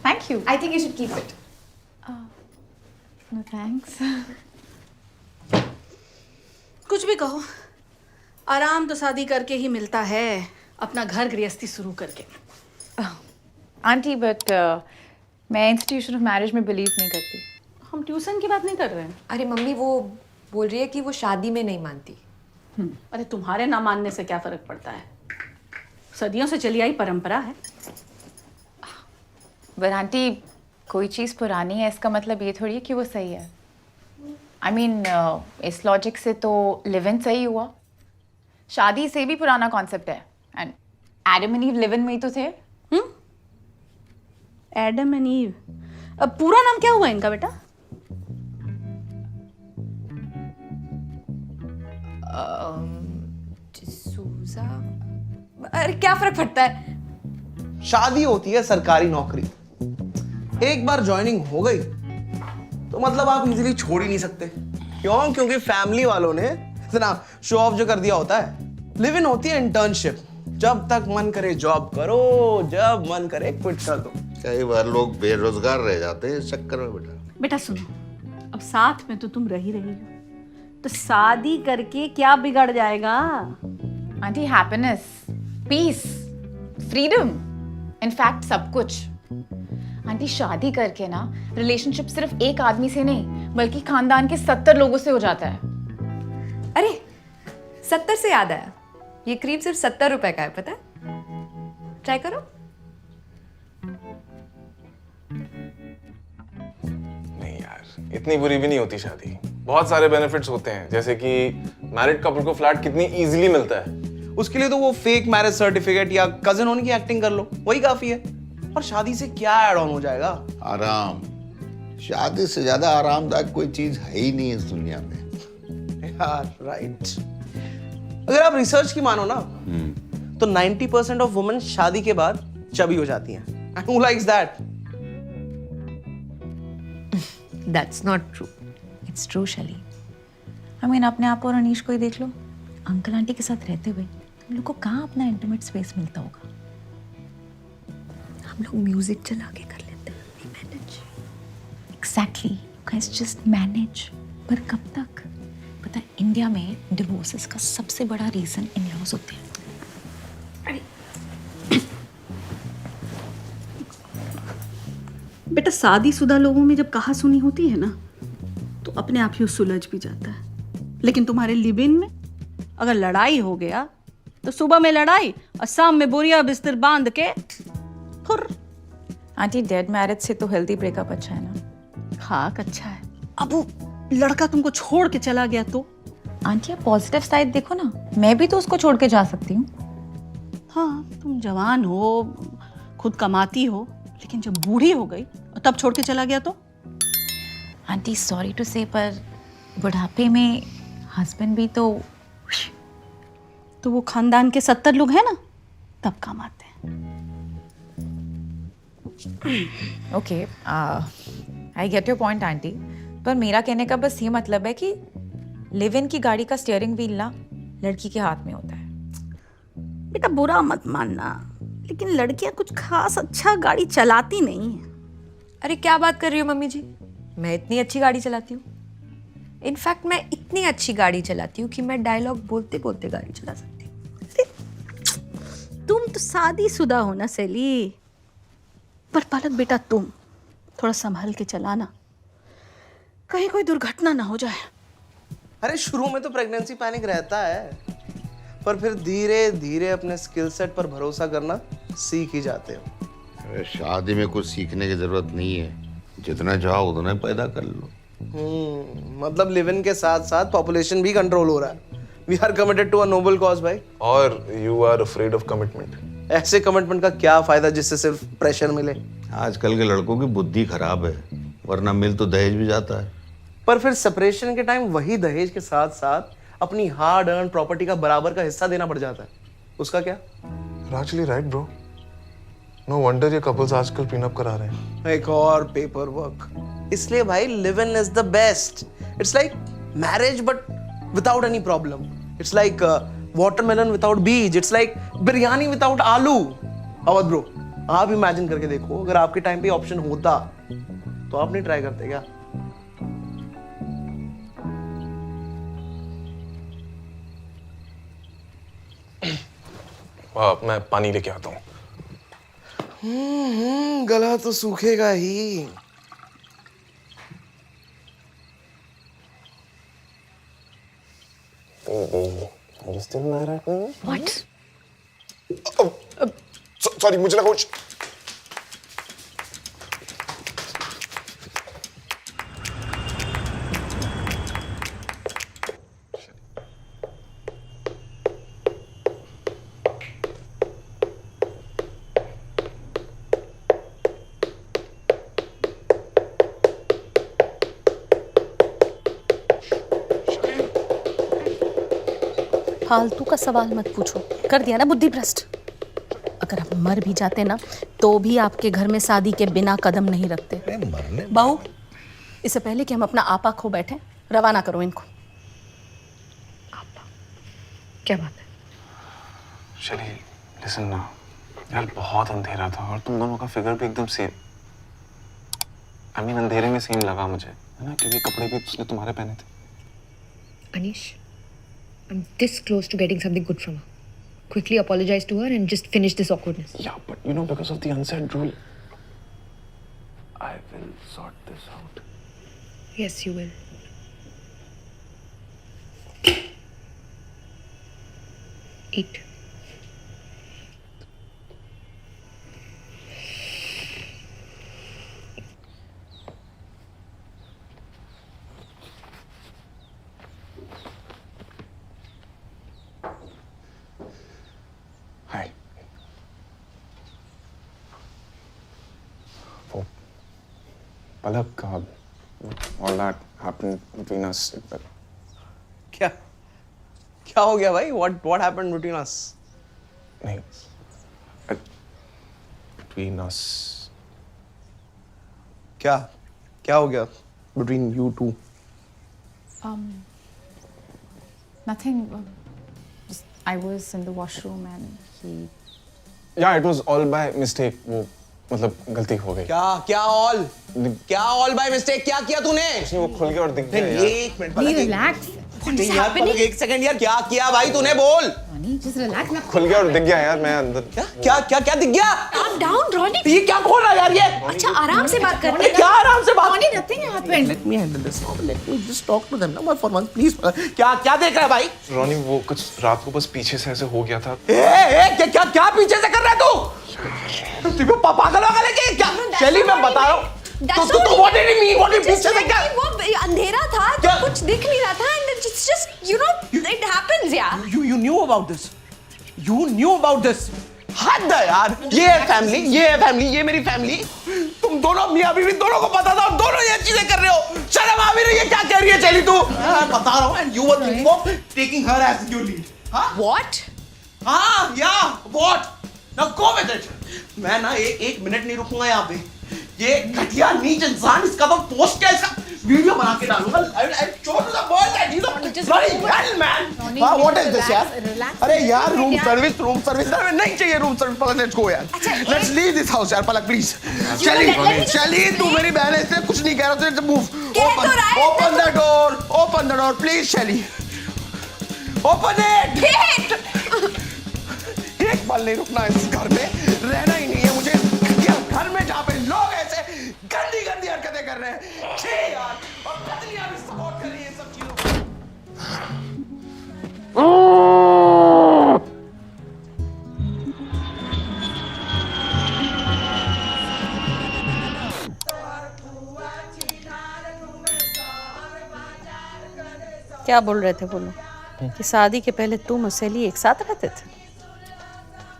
Thank you. I think you should keep it. No thanks. कुछ भी कहो, आराम तो शादी करके ही मिलता है, अपना घर गृहस्थी शुरू करके। आंटी बट मैं इंस्टीट्यूशन ऑफ मैरिज में बिलीव नहीं करती। हम ट्यूशन की बात नहीं कर रहे हैं। अरे मम्मी वो बोल रही है कि वो शादी में नहीं मानती। अरे तुम्हारे ना मानने से क्या फर्क पड़ता है, सदियों से चली आई परंपरा है। बट आंटी कोई चीज़ पुरानी है इसका मतलब ये थोड़ी है कि वो सही है। आई मीन इस लॉजिक से तो लिव इन सही हुआ, शादी से भी पुराना कॉन्सेप्ट है। And Adam and ewe live in में ही तो थे। एडम एंड ईव, अब पूरा नाम क्या हुआ इनका बेटा? सूजा। अरे क्या फर्क पड़ता है? शादी होती है सरकारी नौकरी, एक बार ज्वाइनिंग हो गई तो मतलब आप इजीली छोड़ ही नहीं सकते। क्यों? क्योंकि फैमिली वालों ने इतना शो ऑफ जो कर दिया होता है। लिव इन होती है इंटर्नशिप, जब तक मन करे जॉब करो, जब मन करे क्विट कर दो। कई बार लोग बेरोजगार रह जाते हैं इस चक्कर में बेटा। बेटा सुनो, अब साथ में तो तुम रही हो, तो शादी करके क्या बिगड़ जाएगा? Anti happiness, peace, freedom, in fact सब कुछ। आंटी शादी करके ना रिलेशनशिप सिर्फ एक आदमी से नहीं बल्कि खानदान के 70 लोगों से हो जाता है। अरे 70 से याद आया, ये क्रीम सिर्फ 70 रुपए का है, पता है? ट्राई करो। नहीं यार, इतनी बुरी भी नहीं होती शादी, बहुत सारे बेनिफिट्स होते हैं, जैसे कि मैरिड कपल को फ्लैट कितनी इजीली मिलता है। उसके लिए तो वो फेक मैरिज सर्टिफिकेट या कजिन होने की एक्टिंग कर लो, वही काफी है। और शादी से क्या ऐड ऑन हो जाएगा? आराम, शादी से ज्यादा आरामदायक कोई चीज है ही नहीं इस दुनिया में यार राइट। अगर आप रिसर्च की मानो ना तो 90% ऑफ वुमेन शादी के बाद चबी हो जाती हैं। And who likes that? That's not true. It's true, शली। आई मीन अपने आप और अनीश को ही देख लो, अंकल आंटी के साथ रहते हुए तुम लोग को कहाँ अपना इंटीमेट स्पेस मिलता होगा। हम लोग म्यूजिक चला के कर लेते हैं, we manage. Exactly, you guys just manage. पर कब तक? पता है इंडिया में डिवोर्सेस का सबसे बड़ा रीजन इन लॉज होते हैं। बेटा शादीशुदा लोगों में जब कहा सुनी होती है ना तो अपने आप ही सुलझ भी जाता है, लेकिन तुम्हारे लिव इन में अगर लड़ाई हो गया तो सुबह में लड़ाई और शाम में बोरिया बिस्तर बांध के फुर। आंटी डेड मैरिज से तो हेल्दी ब्रेकअप अच्छा है ना। खाक अच्छा है, अब वो लड़का तुमको छोड़ के चला गया तो? आंटी आप पॉजिटिव साइड देखो ना, मैं भी तो उसको छोड़ के जा सकती हूँ। हाँ तुम जवान हो, खुद कमाती हो, लेकिन जब बूढ़ी हो गई और तब छोड़ के चला गया तो? आंटी सॉरी टू से पर बुढ़ापे में हस्बैंड भी तो वो खानदान के 70 लोग हैं ना, तब काम आते हैं। Okay I get your point aunty, पर मेरा कहने का बस ये मतलब है कि लिव इन की गाड़ी का स्टीयरिंग व्हील ना लड़की के हाथ में होता है। बेटा बुरा मत मानना, लेकिन लड़कियां कुछ खास अच्छा गाड़ी चलाती नहीं है। अरे क्या बात कर रही हो मम्मी जी, मैं इतनी अच्छी गाड़ी चलाती हूँ। इनफैक्ट मैं इतनी अच्छी गाड़ी चलाती हूँ कि मैं डायलॉग बोलते बोलते गाड़ी चला सकती हूँ। तुम तो शादीशुदा हो ना सैली, पर पलक बेटा तुम थोड़ा संभल के चलाना, कहीं कोई दुर्घटना ना हो जाए। अरे शुरू में तो प्रेगनेंसी पैनिक रहता है, पर फिर धीरे धीरे अपने स्किल सेट पर भरोसा करना सीख ही जाते हो। अरे शादी में कुछ सीखने की जरूरत नहीं है, जितना चाहो उतना पैदा कर लो। मतलब लिव इन के साथ साथ पॉपुलेशन भी कंट्रोल हो रहा है। We are committed to a noble cause भाई। और you are afraid of commitment. ऐसे कमिटमेंट का क्या फायदा जिससे सिर्फ प्रेशर मिले? आजकल के लड़कों की बुद्धि खराब है, वरना मिल तो दहेज भी जाता है। पर फिर सेपरेशन के टाइम वही दहेज के साथ साथ अपनी हार्ड अर्न प्रॉपर्टी का बराबर का हिस्सा देना पड़ जाता है, उसका क्या? Actually right bro, no wonder ये कपल्स आजकल पिन अप करा रहे हैं। एक और पेपर वर्क। इसलिए भाई live in is the best. It's like marriage but without any problem. It's like watermelon without beej. It's like biryani without aloo. Awadh bro, आप इमेजिन करके देखो, अगर आपके टाइम पे ऑप्शन होता तो आप नहीं ट्राई करते क्या? मैं पानी लेके आता हूँ। गला तो सूखेगा ही। Are you still mad at me? What? Sorry, मुझे लगा कुछ। फालतू का सवाल मत पूछो, कर दिया ना बुद्धि भ्रष्ट। अगर आप मर भी जाते ना तो भी आपके घर में शादी के बिना कदम नहीं रखते। बहू, इससे पहले कि हम अपना आपा खो बैठे, रवाना करो इनको। क्या बात है? शैली, लिसन ना यार, बहुत अंधेरा था और तुम दोनों का फिगर भी एकदम सेम। आई मीन अंधेरे में सेम लगा मुझे, है ना, क्योंकि कपड़े भी उसने तुम्हारे पहने थे। Anish, I'm this close to getting something good from her. Quickly apologize to her and just finish this awkwardness. Yeah, but you know, because of the unsaid rule, I will sort this out. Yes, you will. Eat. Hi. वो पलक, all that happened between us. क्या क्या हो गया भाई? What happened between us? नहीं, between us. क्या क्या हो गया between you two? Nothing. Just, I was in the washroom and he. Yeah, it was all by mistake. वो मतलब गलती हो गई। क्या all by mistake? क्या किया तूने? वो खुल गया और दिख गया यार। एक मिनट पलक, Relax. नहीं यार पलक, एक सेकंड यार, क्या किया भाई तूने? बोल। Ronnie, just relax. मैं खुल गया और दिख गया यार, मैं अंदर। क्या दिख गया? Calm down, Ronnie. ये क्या खोल रहा है यार ये? अच्छा, आराम से बात कर। क्या आराम से बात? Ronnie, nothing happened. Let me handle this now. Let me just talk to them now for once, please. क्या देख रहा है भाई? रोनी, वो कुछ रात को बस पीछे से ऐसे हो गया था। क्या पीछे से कर रहा है तू? तू पागल वागल है क्या? चली मैं बता रहा हूँ। तो what did he mean? What did he पीछे से क्या? वो अंधेरा था, तो कुछ दिख नहीं रहा था, and it's just, you know, it happens, yeah. You knew about this. You knew about this. हद है यार। ये है फैमिली, ये मेरी फैमिली। तुम दोनों मियां बीवी दोनों को पता था और दोनों ये चीजें कर रहे हो। शर्म आ भी रही है? क्या कह रही है चली तू? मैं बता रहा हूँ, and you were thinking of taking her as your lead. हाँ? What? हाँ, yeah, what? Now go with it. मैं ना एक मिनट नहीं रुकूंगा यहाँ पे। ये घटिया नीच इंसान, इसका तो पोस्ट क्या, इसका वीडियो बना के डालूंगा। I'll show to the world that he's a bloody hell man. हाँ, what is this यार? अरे यार, रूम सर्विस नहीं चाहिए, room service. Palak, let's go यार। Let's leave this house यार, पलक please. चली, तू मेरी बहन है, इसलिए कुछ नहीं कह रहा, तो move. Open the door, please, Shelly. Open it. एक पल नहीं रुकना इस घर में, रहना ही नहीं है मुझे घर में जहाँ पे लोग ऐसे गंदी हरकतें कर रहे हैं। छी यार, और पत्नियां भी सपोर्ट कर रही है सब चीजों को। क्या बोल रहे थे बोलो? कि शादी के पहले तुम और सहेली एक साथ रहते थे?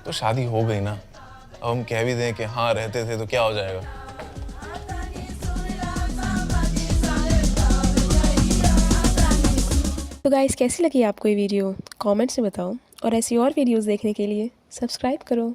तो शादी हो गई ना, अब हम कह भी दें कि हाँ रहते थे तो क्या हो जाएगा? तो गाइस, कैसी लगी आपको ये वीडियो? कमेंट्स में बताओ और ऐसी और वीडियोस देखने के लिए सब्सक्राइब करो।